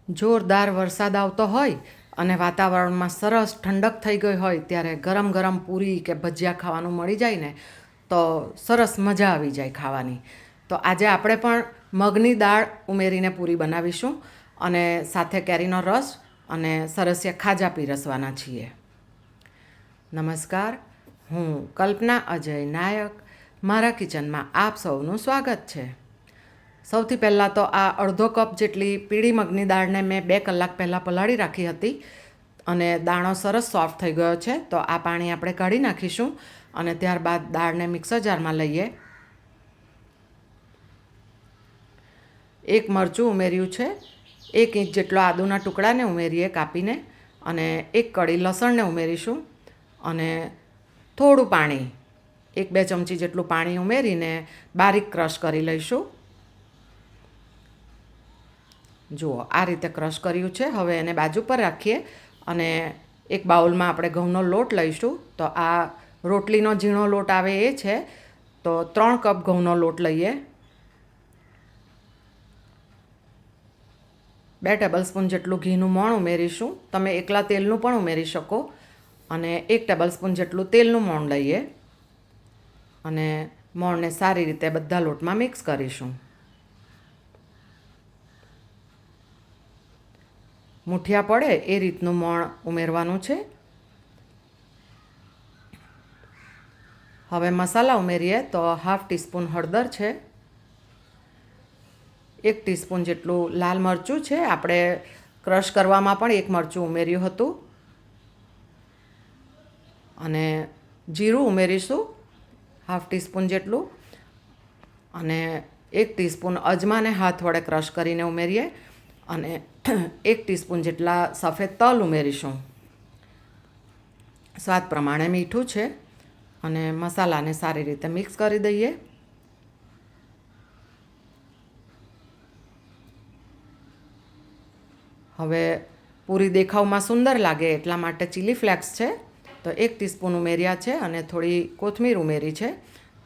જોરદાર વરસાદ આવતો હોય અને વાતાવરણમાં સરસ ઠંડક થઈ ગઈ હોય ત્યારે ગરમ ગરમ પૂરી કે ભજીયા ખાવાનું મળી જાય ને તો સરસ મજા આવી જાય ખાવાની. તો આજે આપણે પણ મગની દાળ ઉમેરીને પૂરી બનાવીશું અને સાથે કેરીનો રસ અને સરસિયા ખાજા પીરસવાના છીએ. નમસ્કાર, હું કલ્પના અજય નાયક. મારા કિચનમાં આપ સૌનું સ્વાગત છે. સૌથી પહેલાં તો આ અડધો કપ જેટલી પીળી મગની દાળને મેં 2 કલાક પહેલાં પલાળી રાખી હતી અને દાણો સરસ સોફ્ટ થઈ ગયો છે. તો આ પાણી આપણે કાઢી નાખીશું અને ત્યારબાદ દાળને મિક્સર જારમાં લઈએ. 1 મરચું ઉમેર્યું છે, 1 ઇંચ જેટલો આદુના ટુકડાને ઉમેરીએ કાપીને અને 1 કળી લસણને ઉમેરીશું અને થોડું પાણી 1-2 ચમચી જેટલું પાણી ઉમેરીને બારીક ક્રશ કરી લઈશું. જુઓ, આ રીતે ક્રશ કર્યું છે. હવે એને બાજુ પર રાખીએ અને એક બાઉલમાં આપણે ઘઉંનો લોટ લઈશું. તો આ રોટલીનો ઝીણો લોટ આવે એ છે, તો 3 કપ ઘઉંનો લોટ લઈએ. 2 ટેબલસ્પૂન જેટલું ઘીનું મોણ ઉમેરીશું. તમે એકલા તેલનું પણ ઉમેરી શકો અને 1 ટેબલસ્પૂન જેટલું તેલનું મોણ લઈએ અને મોણને સારી રીતે બધા લોટમાં મિક્સ કરીશું. મુઠિયા પડે એ રીતનું મોણ ઉમેરવાનું છે. હવે મસાલા ઉમેરીએ તો 1/2 ટીસ્પૂન હળદર છે, 1 ટીસ્પૂન જેટલું લાલ મરચું છે. આપણે ક્રશ કરવામાં પણ 1 મરચું ઉમેર્યું હતું અને જીરું ઉમેરીશું 1/2 ટીસ્પૂન જેટલું અને 1 ટીસ્પૂન અજમાને હાથ વડે ક્રશ કરીને ઉમેરીએ અને 1 ટીસ્પૂન જેટલા સફેદ તલ ઉમેરીશું. સ્વાદ પ્રમાણે મીઠું છે અને મસાલાને સારી રીતે મિક્સ કરી દઈએ. હવે પૂરી દેખાવમાં સુંદર લાગે એટલા માટે ચીલી ફ્લેક્સ છે, તો 1 ટીસ્પૂન ઉમેર્યા છે અને થોડી કોથમીર ઉમેરી છે.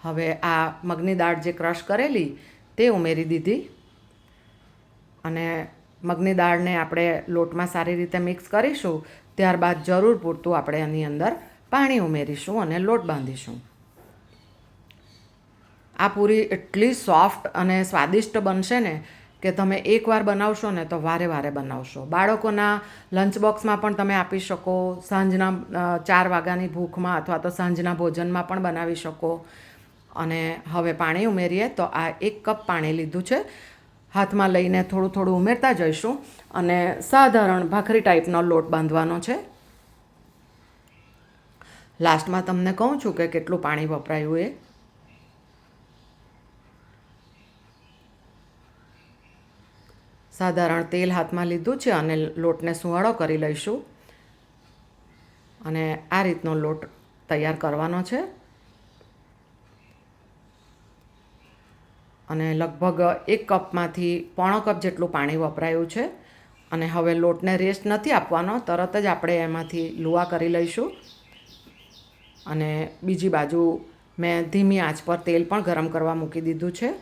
હવે આ મગની દાળ જે ક્રશ કરેલી તે ઉમેરી દીધી અને મગની દાળને આપણે લોટમાં સારી રીતે મિક્સ કરીશું. ત્યારબાદ જરૂર પૂરતું આપણે એની અંદર પાણી ઉમેરીશું અને લોટ બાંધીશું. આ પૂરી એટલી સોફ્ટ અને સ્વાદિષ્ટ બનશે ને કે તમે એકવાર બનાવશો ને તો વારે વારે બનાવશો. બાળકોના લંચ બોક્સમાં પણ તમે આપી શકો, સાંજના 4 વાગ્યાની ભૂખમાં અથવા તો સાંજના ભોજનમાં પણ બનાવી શકો. અને હવે પાણી ઉમેરીએ તો આ 1 કપ પાણી લીધું છે. હાથમાં લઈને થોડું થોડું ઉમેરતા જઈશું અને સાધારણ ભાખરી ટાઈપનો લોટ બાંધવાનો છે. લાસ્ટમાં તમને કહું છું કે કેટલું પાણી વપરાયું એ. સાધારણ તેલ હાથમાં લીધું છે અને લોટને સુવાળો કરી લઈશું અને આ રીતનો લોટ તૈયાર કરવાનો છે. અને લગભગ 1 કપમાંથી 1/4 કપ જેટલું પાણી વપરાયું છે અને હવે લોટને રેસ્ટ નથી આપવાનો, તરત જ આપણે એમાંથી લુઆ કરી લઈશું. અને બીજી બાજુ મેં ધીમી આંચ પર તેલ પણ ગરમ કરવા મૂકી દીધું છે.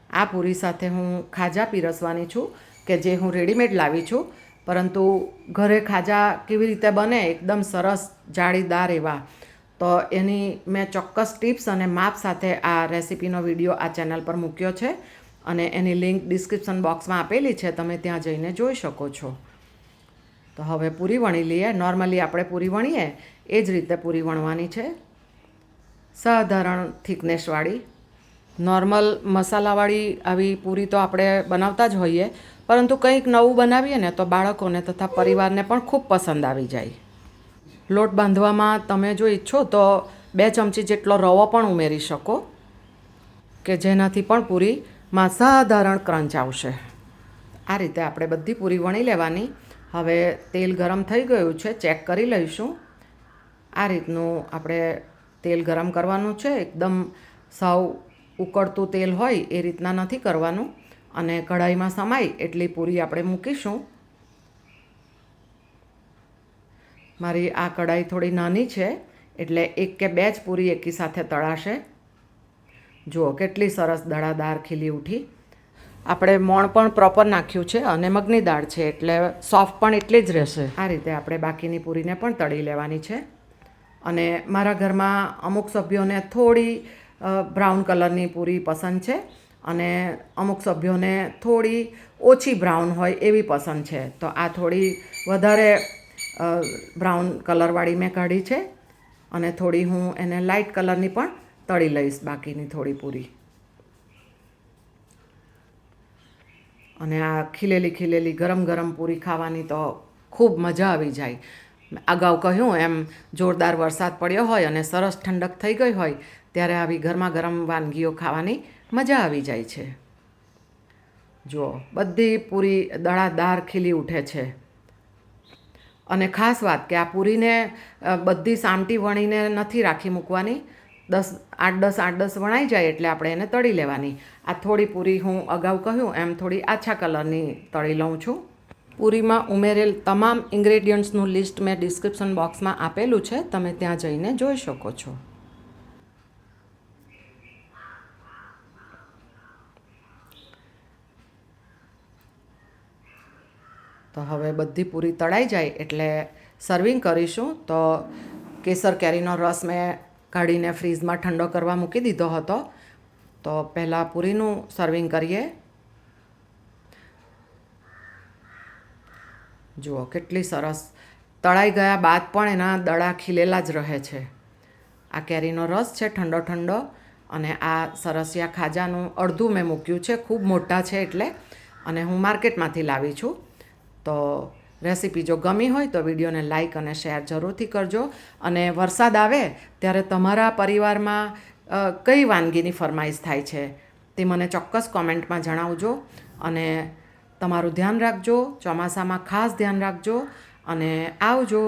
આ પૂરી સાથે હું ખાજા પીરસવાની છું કે જે હું રેડીમેડ લાવી છું, પરંતુ ઘરે ખાજા કેવી રીતે બને એકદમ સરસ જાળીદાર એવા, તો એની મેં ચોક્કસ ટિપ્સ અને માપ સાથે આ રેસિપીનો વિડીયો આ ચેનલ પર મૂક્યો છે અને એની લિંક ડિસ્ક્રિપ્શન બોક્સમાં આપેલી છે, તમે ત્યાં જઈને જોઈ શકો છો. તો હવે પૂરી વણી લઈએ. નોર્મલી આપણે પૂરી વણીએ એ જ રીતે પૂરી વણવાની છે. સાધારણ થિકનેસવાળી નોર્મલ મસાલાવાળી આવી પૂરી તો આપણે બનાવતા જ હોઈએ, પરંતુ કંઈક નવું બનાવીએ ને તો બાળકોને તથા પરિવારને પણ ખૂબ પસંદ આવી જાય. લોટ બાંધવામાં તમે જો ઈચ્છો તો 2 ચમચી જેટલો રવો પણ ઉમેરી શકો કે જેનાથી પણ પૂરીમાં સાધારણ ક્રંચ આવશે. આ રીતે આપણે બધી પૂરી વણી લેવાની. હવે તેલ ગરમ થઈ ગયું છે, ચેક કરી લઈશું. આ રીતનું આપણે તેલ ગરમ કરવાનું છે. એકદમ સાવ ઉકળતું તેલ હોય એ રીતના નથી કરવાનું અને કઢાઈમાં સમાય એટલી પૂરી આપણે મૂકીશું. મારી આ કઢાઈ થોડી નાની છે એટલે 1 કે 2 જ પૂરી એકી સાથે તળાશે. જુઓ કેટલી સરસ દળાદાર ખીલી ઉઠી. આપણે મોણ પણ પ્રોપર નાખ્યું છે અને મગની દાળ છે એટલે સોફ્ટ પણ એટલી જ રહેશે. આ રીતે આપણે બાકીની પૂરીને પણ તળી લેવાની છે. અને મારા ઘરમાં અમુક સભ્યોને થોડી બ્રાઉન કલરની પૂરી પસંદ છે અને અમુક સભ્યોને થોડી ઓછી બ્રાઉન હોય એવી પસંદ છે. તો આ થોડી વધારે બ્રાઉન કલરવાળી મેં કાઢી છે અને થોડી હું એને લાઇટ કલરની પણ તળી લઈશ બાકીની થોડી પૂરી. અને આ ખીલેલી ગરમ ગરમ પૂરી ખાવાની તો ખૂબ મજા આવી જાય. અગાઉ કહ્યું એમ જોરદાર વરસાદ પડ્યો હોય અને સરસ ઠંડક થઈ ગઈ હોય ત્યારે આવી ગરમા ગરમ વાનગીઓ ખાવાની મજા આવી જાય છે. જુઓ બધી પૂરી દળાદાર ખીલી ઉઠે છે. અને ખાસ વાત કે આ પૂરીને બધી સામટી વણીને નથી રાખી મૂકવાની. 8-10 વણાઈ જાય એટલે આપણે એને તળી લેવાની. આ થોડી પૂરી હું અગાઉ કહ્યું એમ થોડી આછા કલરની તળી લઉં છું. પૂરીમાં ઉમેરેલ તમામ ઇન્ગ્રેડિયન્ટ્સનું લિસ્ટ મેં ડિસ્ક્રિપ્શન બોક્સમાં આપેલું છે, તમે ત્યાં જઈને જોઈ શકો છો. તો હવે બધી પૂરી તળાઈ જાય એટલે સર્વિંગ કરીશું. તો કેસર કેરીનો રસ મેં કાઢીને ફ્રીઝમાં ઠંડો કરવા મૂકી દીધો હતો. તો પહેલાં પૂરીનું સર્વિંગ કરીએ. જુઓ કેટલી સરસ તળાઈ ગયા બાદ પણ એના દડા ખીલેલા જ રહે છે. આ કેરીનો રસ છે ઠંડો ઠંડો અને આ સરસિયા ખાજાનું અડધું મેં મૂક્યું છે, ખૂબ મોટા છે એટલે, અને હું માર્કેટમાંથી લાવી છું. તો રેસીપી જો ગમી હોય તો વિડીયોને લાઇક અને શેર જરૂરથી કરજો. અને વરસાદ આવે ત્યારે તમારા પરિવારમાં કઈ વાનગીની ફરમાઈશ થાય છે તે મને ચોક્કસ કોમેન્ટમાં જણાવજો. અને તમારું ધ્યાન રાખજો, ચોમાસામાં ખાસ ધ્યાન રાખજો અને આવજો.